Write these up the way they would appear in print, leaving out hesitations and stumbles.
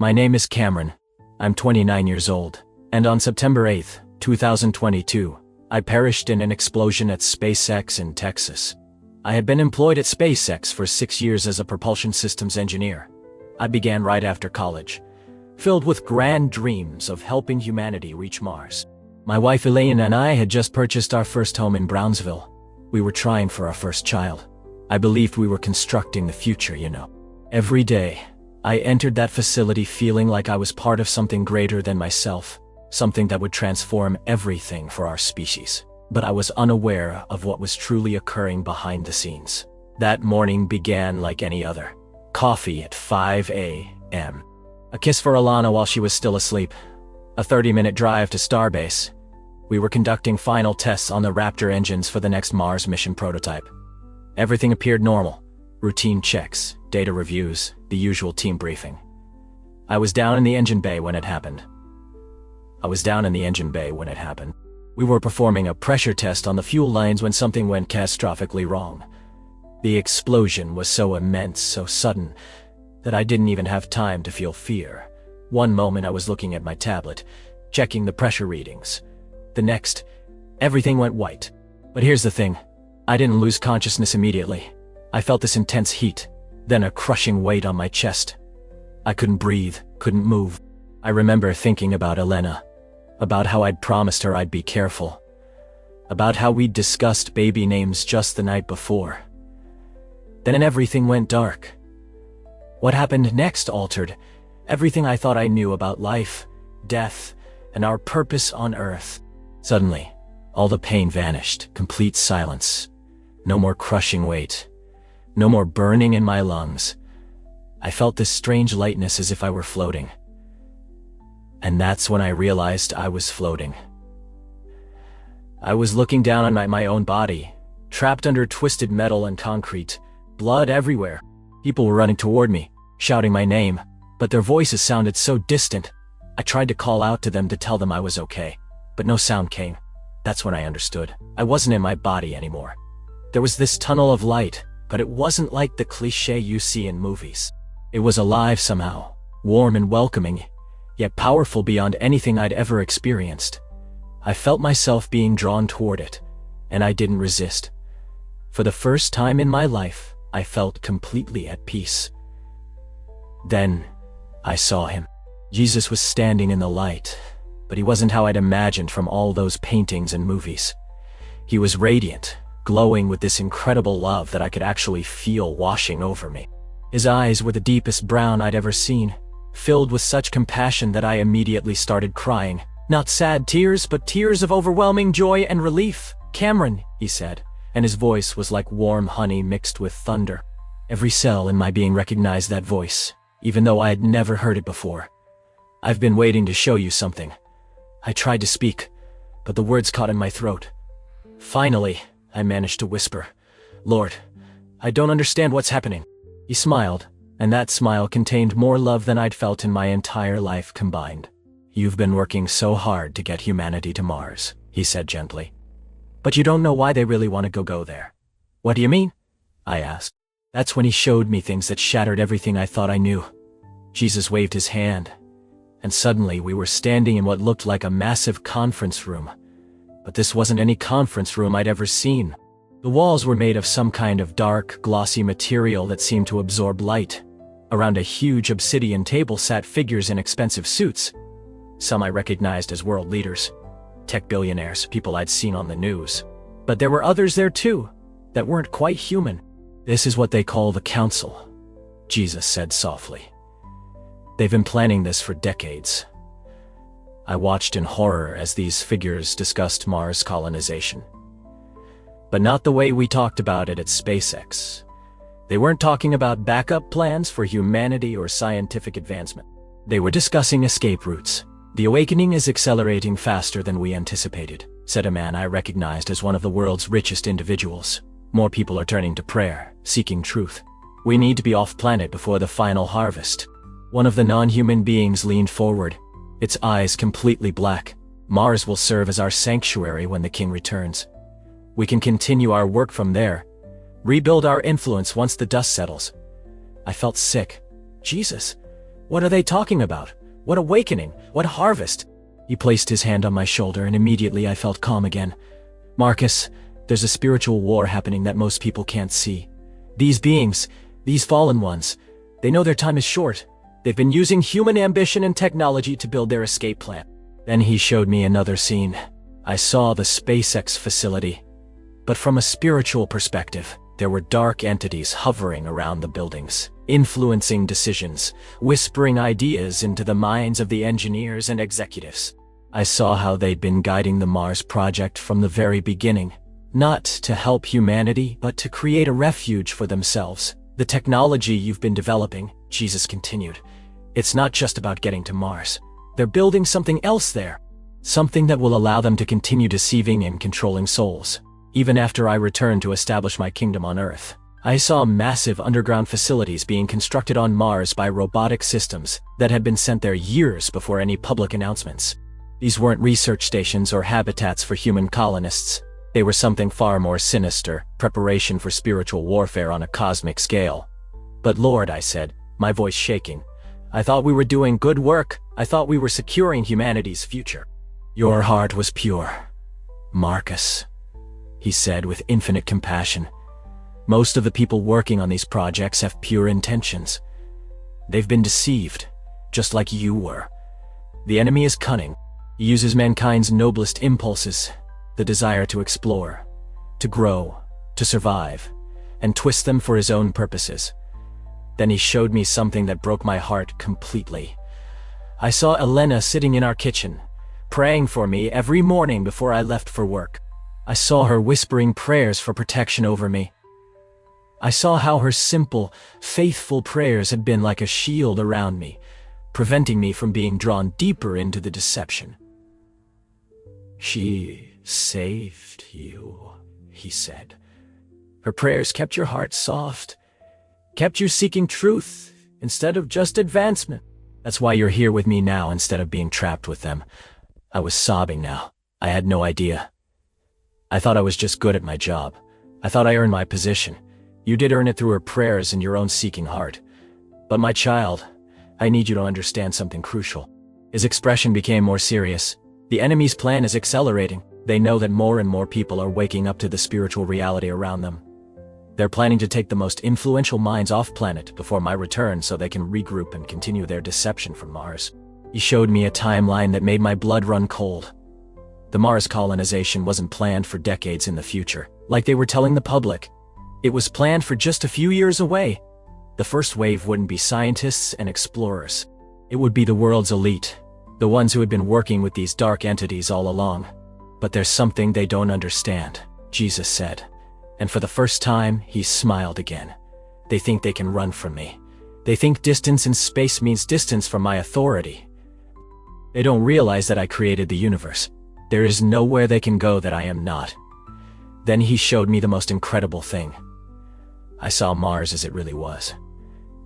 My name is Cameron. I'm 29 years old, and on September 8, 2022, I perished in an explosion at SpaceX in Texas. I had been employed at SpaceX for 6 years as a propulsion systems engineer. I began right after college, filled with grand dreams of helping humanity reach Mars. My wife Elaine and I had just purchased our first home in Brownsville. We were trying for our first child. I believed we were constructing the future, Every day, I entered that facility feeling like I was part of something greater than myself, something that would transform everything for our species. But I was unaware of what was truly occurring behind the scenes. That morning began like any other. Coffee at 5 a.m. A kiss for Alana while she was still asleep. A 30-minute drive to Starbase. We were conducting final tests on the Raptor engines for the next Mars mission prototype. Everything appeared normal. Routine checks, data reviews, the usual team briefing. I was down in the engine bay when it happened. We were performing a pressure test on the fuel lines when something went catastrophically wrong. The explosion was so immense, so sudden, that I didn't even have time to feel fear. One moment I was looking at my tablet, checking the pressure readings. The next, everything went white. But here's the thing, I didn't lose consciousness immediately. I felt this intense heat, then a crushing weight on my chest. I couldn't breathe, couldn't move. I remember thinking about Elena, about how I'd promised her I'd be careful, about how we'd discussed baby names just the night before. Then everything went dark. What happened next altered everything I thought I knew about life, death, and our purpose on Earth. Suddenly, all the pain vanished, complete silence. No more crushing weight, no more burning in my lungs. I felt this strange lightness as if I were floating. And that's when I realized I was floating. I was looking down on my own body, trapped under twisted metal and concrete, blood everywhere. People were running toward me, shouting my name, but their voices sounded so distant. I tried to call out to them to tell them I was okay, but no sound came. That's when I understood. I wasn't in my body anymore. There was this tunnel of light, but it wasn't like the cliché you see in movies. It was alive somehow, warm and welcoming, yet powerful beyond anything I'd ever experienced. I felt myself being drawn toward it, and I didn't resist. For the first time in my life, I felt completely at peace. Then, I saw him. Jesus was standing in the light, but he wasn't how I'd imagined from all those paintings and movies. He was radiant, glowing with this incredible love that I could actually feel washing over me. His eyes were the deepest brown I'd ever seen, filled with such compassion that I immediately started crying. Not sad tears, but tears of overwhelming joy and relief. "Cameron," he said, and his voice was like warm honey mixed with thunder. Every cell in my being recognized that voice, even though I had never heard it before. "I've been waiting to show you something." I tried to speak, but the words caught in my throat. Finally, I managed to whisper, "Lord, I don't understand what's happening." He smiled, and that smile contained more love than I'd felt in my entire life combined. "You've been working so hard to get humanity to Mars," he said gently. "But you don't know why they really want to go there." "What do you mean?" I asked. That's when he showed me things that shattered everything I thought I knew. Jesus waved his hand, and suddenly we were standing in what looked like a massive conference room. But this wasn't any conference room I'd ever seen. The walls were made of some kind of dark, glossy material that seemed to absorb light. Around a huge obsidian table sat figures in expensive suits. Some I recognized as world leaders, tech billionaires, people I'd seen on the news. But there were others there too, that weren't quite human. "This is what they call the Council," Jesus said softly. "They've been planning this for decades." I watched in horror as these figures discussed Mars colonization. But not the way we talked about it at SpaceX. They weren't talking about backup plans for humanity or scientific advancement. They were discussing escape routes. "The awakening is accelerating faster than we anticipated," said a man I recognized as one of the world's richest individuals. "More people are turning to prayer, seeking truth. We need to be off-planet before the final harvest." One of the non-human beings leaned forward, its eyes completely black. "Mars will serve as our sanctuary when the king returns. We can continue our work from there, rebuild our influence once the dust settles." I felt sick. "Jesus, What are they talking about? What awakening? What harvest? He placed his hand on my shoulder, and immediately I felt calm again. Marcus, there's a spiritual war happening that most people can't see. These beings, these fallen ones, they know their time is short. They've been using human ambition and technology to build their escape plan. Then he showed me another scene. I saw the SpaceX facility. But from a spiritual perspective, there were dark entities hovering around the buildings, influencing decisions, whispering ideas into the minds of the engineers and executives. I saw how they'd been guiding the Mars project from the very beginning, not to help humanity, but to create a refuge for themselves. The technology you've been developing, Jesus continued, it's not just about getting to Mars. They're building something else there, something that will allow them to continue deceiving and controlling souls. Even after I returned to establish my kingdom on Earth, I saw massive underground facilities being constructed on Mars by robotic systems that had been sent there years before any public announcements. These weren't research stations or habitats for human colonists. They were something far more sinister, preparation for spiritual warfare on a cosmic scale. But Lord, I said, my voice shaking, I thought we were doing good work. I thought we were securing humanity's future. Your heart was pure, Marcus, he said with infinite compassion. Most of the people working on these projects have pure intentions. They've been deceived, just like you were. The enemy is cunning. He uses mankind's noblest impulses, the desire to explore, to grow, to survive, and twist them for his own purposes. Then he showed me something that broke my heart completely. I saw Elena sitting in our kitchen, praying for me every morning before I left for work. I saw her whispering prayers for protection over me. I saw how her simple, faithful prayers had been like a shield around me, preventing me from being drawn deeper into the deception. She saved you, he said. Her prayers kept your heart soft, kept you seeking truth instead of just advancement. That's why you're here with me now instead of being trapped with them. I was sobbing now. I had no idea. I thought I was just good at my job. I thought I earned my position. You did earn it through her prayers and your own seeking heart. But my child, I need you to understand something crucial. His expression became more serious. The enemy's plan is accelerating. They know that more and more people are waking up to the spiritual reality around them. They're planning to take the most influential minds off planet before my return so they can regroup and continue their deception from Mars. He showed me a timeline that made my blood run cold. The Mars colonization wasn't planned for decades in the future, like they were telling the public. It was planned for just a few years away. The first wave wouldn't be scientists and explorers. It would be the world's elite, the ones who had been working with these dark entities all along. But there's something they don't understand, Jesus said. And for the first time, he smiled again. They think they can run from me. They think distance in space means distance from my authority. They don't realize that I created the universe. There is nowhere they can go that I am not. Then he showed me the most incredible thing. I saw Mars as it really was.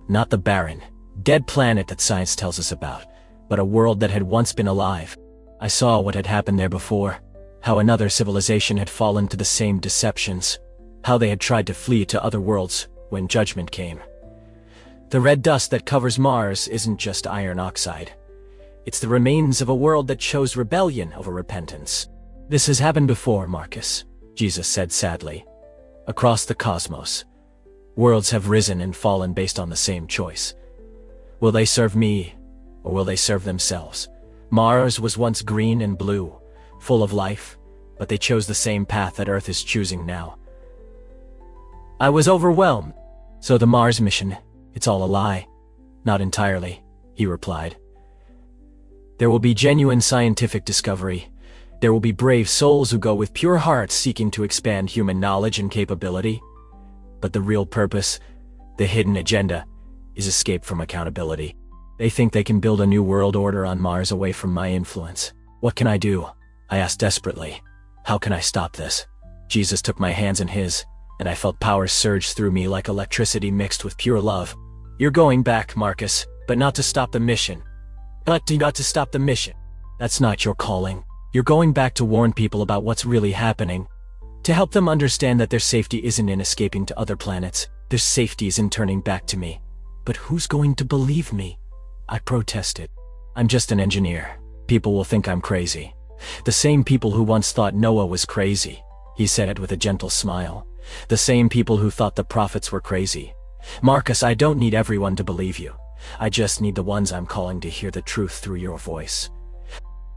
Not the barren, dead planet that science tells us about, but a world that had once been alive. I saw what had happened there before, how another civilization had fallen to the same deceptions, how they had tried to flee to other worlds when judgment came. The red dust that covers Mars isn't just iron oxide. It's the remains of a world that chose rebellion over repentance. This has happened before, Marcus, Jesus said sadly. Across the cosmos, worlds have risen and fallen based on the same choice. Will they serve me, or will they serve themselves? Mars was once green and blue, full of life, but they chose the same path that Earth is choosing now. I was overwhelmed. So the Mars mission, it's all a lie. Not entirely, he replied. There will be genuine scientific discovery. There will be brave souls who go with pure hearts seeking to expand human knowledge and capability. But the real purpose, the hidden agenda, is escape from accountability. They think they can build a new world order on Mars away from my influence. What can I do? I asked desperately. How can I stop this? Jesus took my hands in his, and I felt power surge through me like electricity mixed with pure love. You're going back, Marcus, but not to stop the mission. But not to stop the mission. That's not your calling. You're going back to warn people about what's really happening. To help them understand that their safety isn't in escaping to other planets. Their safety is in turning back to me. But who's going to believe me? I protested. I'm just an engineer. People will think I'm crazy. The same people who once thought Noah was crazy, he said it with a gentle smile. The same people who thought the prophets were crazy. Marcus, I don't need everyone to believe you. I just need the ones I'm calling to hear the truth through your voice.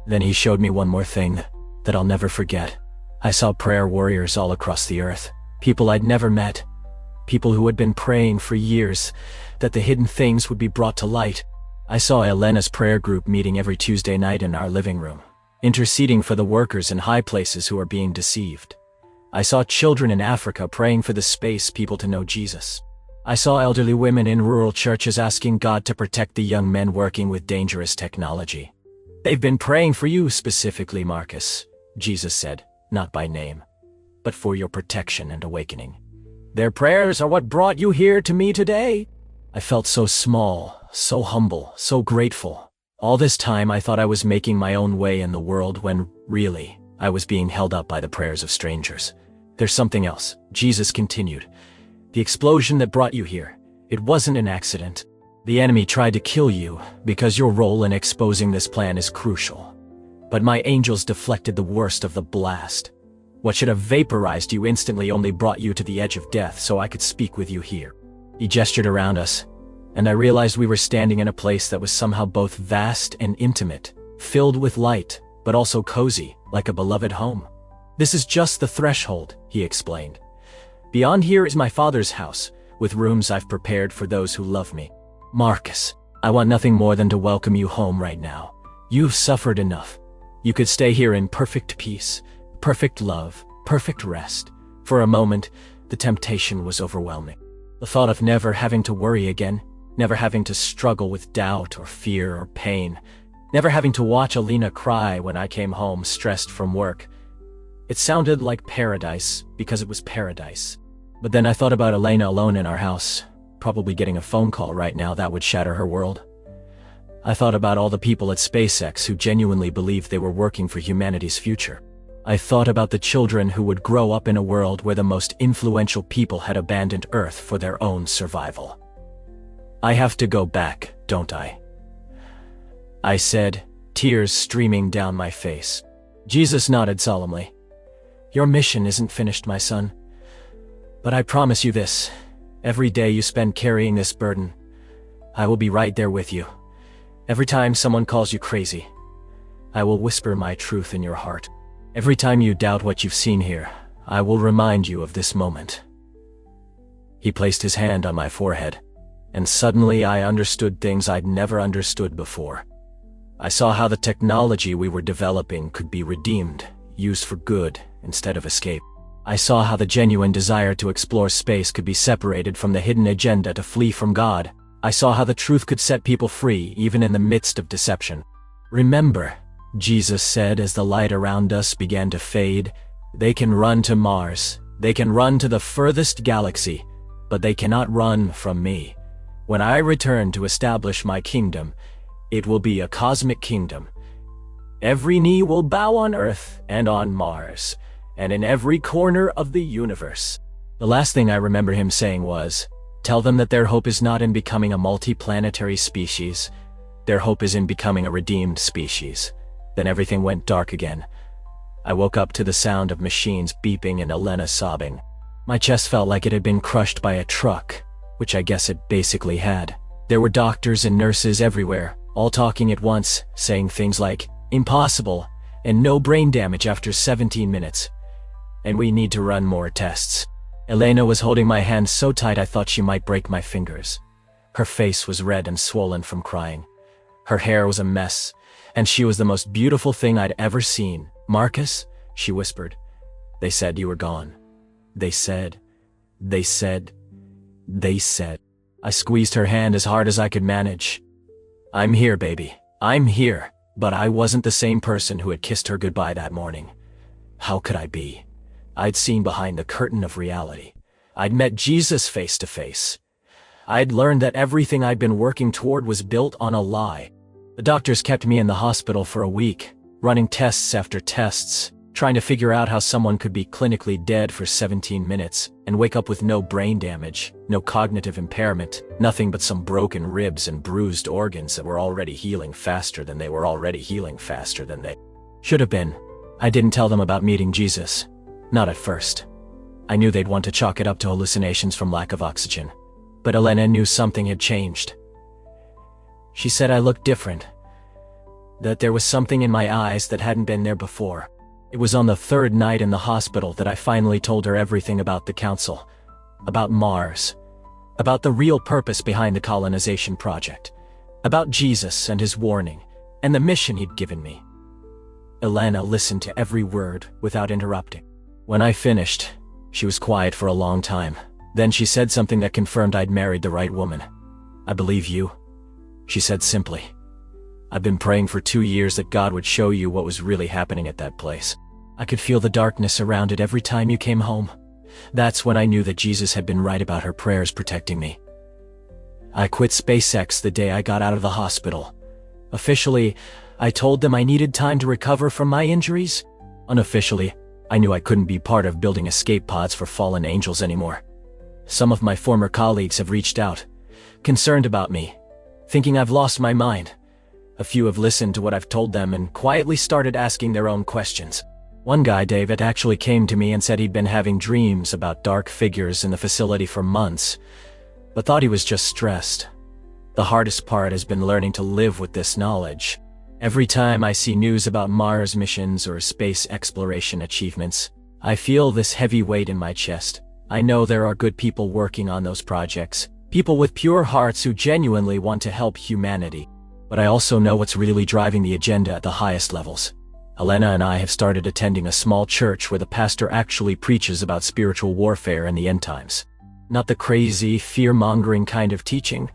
Then he showed me one more thing that I'll never forget. I saw prayer warriors all across the earth. People I'd never met. People who had been praying for years that the hidden things would be brought to light. I saw Elena's prayer group meeting every Tuesday night in our living room, interceding for the workers in high places who are being deceived. I saw children in Africa praying for the space people to know Jesus. I saw elderly women in rural churches asking God to protect the young men working with dangerous technology. They've been praying for you specifically, Marcus, Jesus said, not by name, but for your protection and awakening. Their prayers are what brought you here to me today. I felt so small, so humble, so grateful. All this time I thought I was making my own way in the world when, really, I was being held up by the prayers of strangers. There's something else, Jesus continued. The explosion that brought you here, it wasn't an accident. The enemy tried to kill you because your role in exposing this plan is crucial. But my angels deflected the worst of the blast. What should have vaporized you instantly only brought you to the edge of death so I could speak with you here. He gestured around us, and I realized we were standing in a place that was somehow both vast and intimate, filled with light, but also cozy, like a beloved home. This is just the threshold, he explained. Beyond here is my Father's house, with rooms I've prepared for those who love me. Marcus, I want nothing more than to welcome you home right now. You've suffered enough. You could stay here in perfect peace, perfect love, perfect rest. For a moment, the temptation was overwhelming. The thought of never having to worry again, never having to struggle with doubt or fear or pain, never having to watch Alina cry when I came home stressed from work. It sounded like paradise because it was paradise. But then I thought about Elena alone in our house, probably getting a phone call right now that would shatter her world. I thought about all the people at SpaceX who genuinely believed they were working for humanity's future. I thought about the children who would grow up in a world where the most influential people had abandoned Earth for their own survival. I have to go back, don't I? I said, tears streaming down my face. Jesus nodded solemnly. Your mission isn't finished, my son. But I promise you this, every day you spend carrying this burden, I will be right there with you. Every time someone calls you crazy, I will whisper my truth in your heart. Every time you doubt what you've seen here, I will remind you of this moment. He placed his hand on my forehead, and suddenly I understood things I'd never understood before. I saw how the technology we were developing could be redeemed, used for good instead of escape. I saw how the genuine desire to explore space could be separated from the hidden agenda to flee from God. I saw how the truth could set people free even in the midst of deception. Remember, Jesus said as the light around us began to fade, they can run to Mars, they can run to the furthest galaxy, but they cannot run from me. When I return to establish my kingdom, it will be a cosmic kingdom. Every knee will bow on Earth and on Mars, and in every corner of the universe. The last thing I remember him saying was, tell them that their hope is not in becoming a multi-planetary species. Their hope is in becoming a redeemed species. Then everything went dark again. I woke up to the sound of machines beeping and Elena sobbing. My chest felt like it had been crushed by a truck, which I guess it basically had. There were doctors and nurses everywhere, all talking at once, saying things like, impossible, and no brain damage after 17 minutes. And we need to run more tests. Elena was holding my hand so tight I thought she might break my fingers. Her face was red and swollen from crying. Her hair was a mess, and she was the most beautiful thing I'd ever seen. Marcus, she whispered. They said you were gone. They said. I squeezed her hand as hard as I could manage. I'm here, baby. I'm here. But I wasn't the same person who had kissed her goodbye that morning. How could I be? I'd seen behind the curtain of reality. I'd met Jesus face to face. I'd learned that everything I'd been working toward was built on a lie. The doctors kept me in the hospital for a week, running tests after tests, trying to figure out how someone could be clinically dead for 17 minutes and wake up with no brain damage, no cognitive impairment, nothing but some broken ribs and bruised organs that were already healing faster than they should have been. I didn't tell them about meeting Jesus. Not at first. I knew they'd want to chalk it up to hallucinations from lack of oxygen. But Elena knew something had changed. She said I looked different. That there was something in my eyes that hadn't been there before. It was on the third night in the hospital that I finally told her everything about the council, about Mars, about the real purpose behind the colonization project, about Jesus and his warning, and the mission he'd given me. Elena listened to every word without interrupting. When I finished, she was quiet for a long time. Then she said something that confirmed I'd married the right woman. "I believe you," she said simply. "I've been praying for 2 years that God would show you what was really happening at that place. I could feel the darkness around it every time you came home. That's when I knew that Jesus had been right about her prayers protecting me." I quit SpaceX the day I got out of the hospital. Officially, I told them I needed time to recover from my injuries. Unofficially, I knew I couldn't be part of building escape pods for fallen angels anymore. Some of my former colleagues have reached out, concerned about me, thinking I've lost my mind. A few have listened to what I've told them and quietly started asking their own questions. One guy, David, actually came to me and said he'd been having dreams about dark figures in the facility for months, but thought he was just stressed. The hardest part has been learning to live with this knowledge. Every time I see news about Mars missions or space exploration achievements, I feel this heavy weight in my chest. I know there are good people working on those projects, people with pure hearts who genuinely want to help humanity. But I also know what's really driving the agenda at the highest levels. Elena and I have started attending a small church where the pastor actually preaches about spiritual warfare and the end times. Not the crazy, fear-mongering kind of teaching,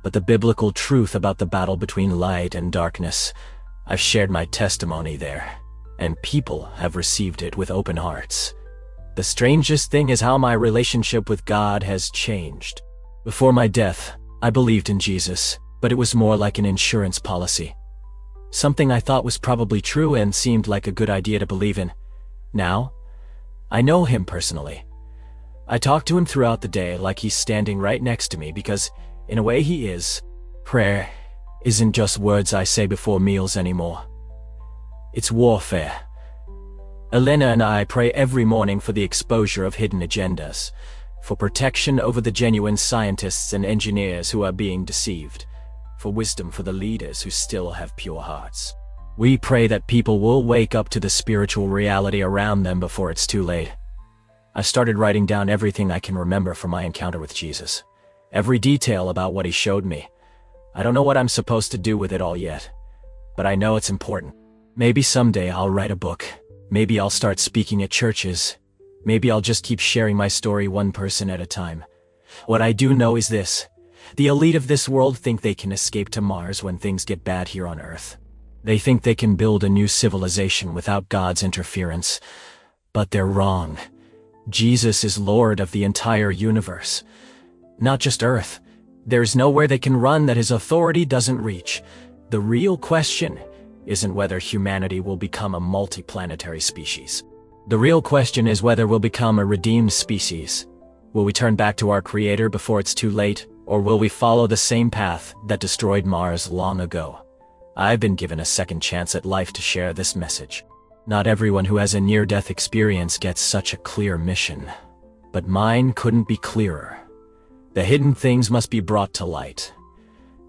but the biblical truth about the battle between light and darkness. I've shared my testimony there, and people have received it with open hearts. The strangest thing is how my relationship with God has changed. Before my death, I believed in Jesus, but it was more like an insurance policy. Something I thought was probably true and seemed like a good idea to believe in. Now, I know him personally. I talk to him throughout the day like he's standing right next to me because, in a way, he is. Prayer isn't just words I say before meals anymore. It's warfare. Elena and I pray every morning for the exposure of hidden agendas, for protection over the genuine scientists and engineers who are being deceived, for wisdom for the leaders who still have pure hearts. We pray that people will wake up to the spiritual reality around them before it's too late. I started writing down everything I can remember from my encounter with Jesus. Every detail about what he showed me. I don't know what I'm supposed to do with it all yet, but I know it's important. Maybe someday I'll write a book. Maybe I'll start speaking at churches. Maybe I'll just keep sharing my story one person at a time. What I do know is this. The elite of this world think they can escape to Mars when things get bad here on Earth. They think they can build a new civilization without God's interference. But they're wrong. Jesus is Lord of the entire universe. Not just Earth. There's nowhere they can run that his authority doesn't reach. The real question isn't whether humanity will become a multiplanetary species. The real question is whether we'll become a redeemed species. Will we turn back to our Creator before it's too late, or will we follow the same path that destroyed Mars long ago? I've been given a second chance at life to share this message. Not everyone who has a near-death experience gets such a clear mission, but mine couldn't be clearer. The hidden things must be brought to light.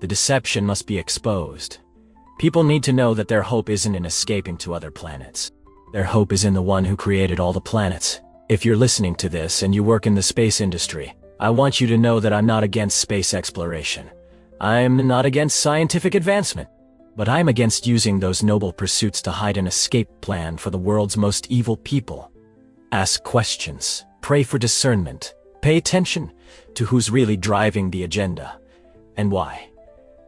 The deception must be exposed. People need to know that their hope isn't in escaping to other planets. Their hope is in the one who created all the planets. If you're listening to this and you work in the space industry, I want you to know that I'm not against space exploration. I'm not against scientific advancement, but I'm against using those noble pursuits to hide an escape plan for the world's most evil people. Ask questions, pray for discernment, pay attention to who's really driving the agenda, and why.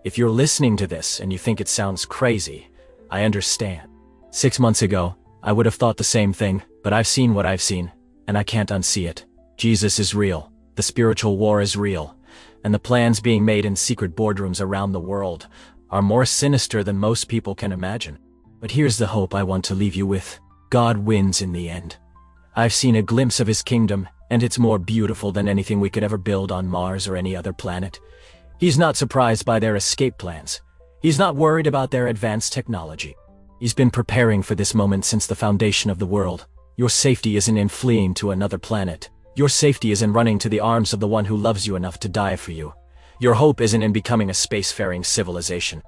If you're listening to this and you think it sounds crazy, I understand. 6 months ago, I would have thought the same thing, but I've seen what I've seen, and I can't unsee it. Jesus is real, the spiritual war is real, and the plans being made in secret boardrooms around the world are more sinister than most people can imagine. But here's the hope I want to leave you with. God wins in the end. I've seen a glimpse of his kingdom, and it's more beautiful than anything we could ever build on Mars or any other planet. He's not surprised by their escape plans. He's not worried about their advanced technology. He's been preparing for this moment since the foundation of the world. Your safety isn't in fleeing to another planet. Your safety is in running to the arms of the one who loves you enough to die for you. Your hope isn't in becoming a spacefaring civilization.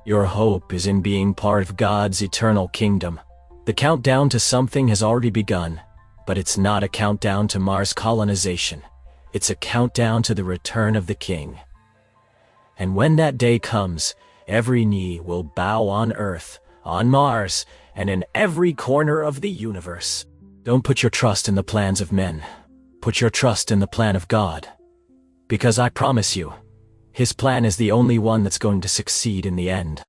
Your hope is in being part of God's eternal kingdom. The countdown to something has already begun, but it's not a countdown to Mars colonization. It's a countdown to the return of the King. And when that day comes, every knee will bow on Earth, on Mars, and in every corner of the universe. Don't put your trust in the plans of men. Put your trust in the plan of God. Because I promise you, his plan is the only one that's going to succeed in the end.